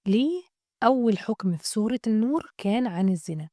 ليه أول حكم في سورة النور كان عن الزنا؟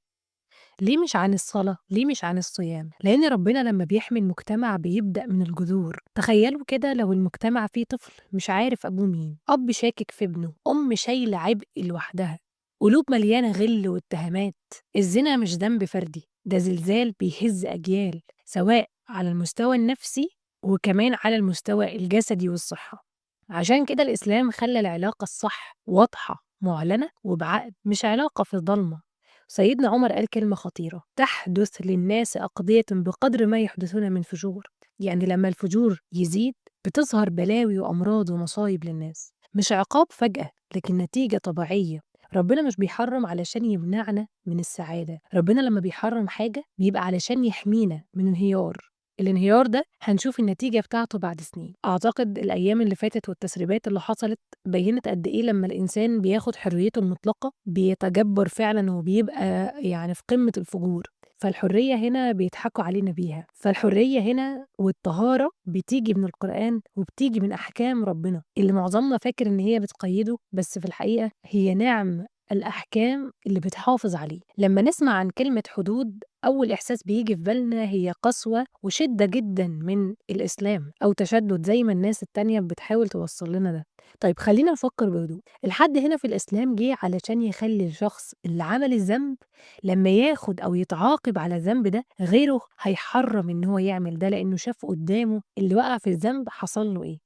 ليه مش عن الصلاة؟ ليه مش عن الصيام؟ لأن ربنا لما بيحمي المجتمع بيبدأ من الجذور. تخيلوا كده لو المجتمع فيه طفل مش عارف أبوه مين، أب شاكك في ابنه، أم شايلة عبء لوحدها، قلوب مليانة غل واتهامات. الزنا مش ذنب فردي، ده زلزال بيهز أجيال، سواء على المستوى النفسي وكمان على المستوى الجسدي والصحة. عشان كده الإسلام خلى العلاقة الصح واضحة معلنة وبعقد، مش علاقة في الضلمة. سيدنا عمر قال كلمة خطيرة: تحدث للناس أقضية بقدر ما يحدثون من فجور. يعني لما الفجور يزيد بتظهر بلاوي وأمراض ومصايب للنااس، مش عقاب فجأة لكن نتيجة طبيعية. ربنا مش بيحرم علشان يمنعنا من السعادة، ربنا لما بيحرم حاجة بيبقى علشان يحمينا من انهيار. الانهيار ده هنشوف النتيجة بتاعته بعد سنين. أعتقد الأيام اللي فاتت والتسريبات اللي حصلت بيّنت قد إيه لمّا الإنسان بياخد حريته المطلقة بيتجبّر فعلًا وبيبقى يعني في قمة الفجور. فالحرية هنا بيضحكوا علينا بيها، فالحرية هنا والطهارة بتيجي من القرآن وبتيجي من أحكام ربنا، اللي معظمنا فاكر إن هي بتقيّده، بس في الحقيقة هي نِعَم الأحكام اللي بتحافظ عليه. لمّا نسمع عن كلمة حدود، أول إحساس بييجي في بالنا هي قسوة وشدة جدًا من الإسلام، أو تشدُّد زي ما الناس التانية بتحاول توصّل لنا ده. طيب خلّينا نفكّر بهدوء، الحد هنا في الإسلام جِه علشان يخلّي الشخص اللي عمل الذنب لمّا ياخد أو يتعاقب على الذنب ده، غيره هيحرّم إن هو يعمل ده، لإنه شاف قدّامه اللي وقع في الذنب حصل له إيه.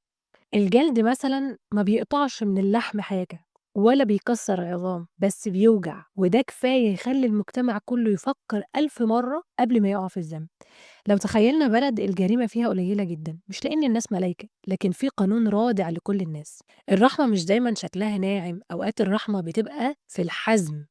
الجلد مثلًا ما بيقطعش من اللحم حاجة، ولا بيكسّر عظام، بس بيوجع، وده كفاية يخلّي المجتمع كلّه يفكّر 1000 مرّة قبل ما يقع في الذنب. لو تخيلنا بلد الجريمة فيها قليلة جدًا، مش لإن الناس ملايكة، لكن في قانون رادع لكل الناس. الرحمة مش دايمًا شكلها ناعم، أوقات الرحمة بتبقى في الحزم.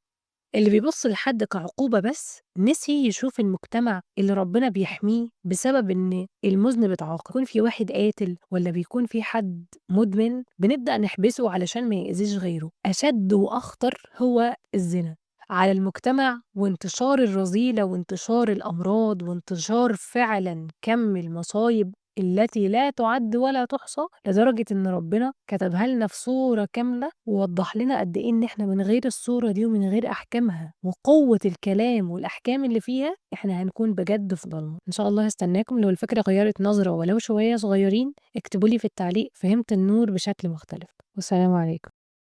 اللي بيبُص لحد كعقوبة بس، نسي يشوف المجتمع اللي ربنا بيحميه بسبب إن المذنب اتعاقب. يكون في واحد قاتل والّا بيكون في حد مدمن، بنبدأ نحبسه علشان ما يأذيش غيره. أشد وأخطر هو الزنا على المجتمع، وانتشار الرذيلة وانتشار الأمراض وانتشار فعلًا كَم المصايب التي لا تُعَد ولا تُحصى، لدرجة إن ربنا كتبها لنا في صورة كاملة، ووضّح لنا قد إيه إن إحنا من غير الصورة دي ومن غير أحكامها وقوة الكلام والأحكام اللي فيها، إحنا هنكون بجد في ضلمة. إن شاء الله هاستناكم. لو الفكرة غيّرت نظرة ولو شوية صغيرين، اكتبوا لي في التعليق فهمت النور بشكل مختلف. والسلام عليكم.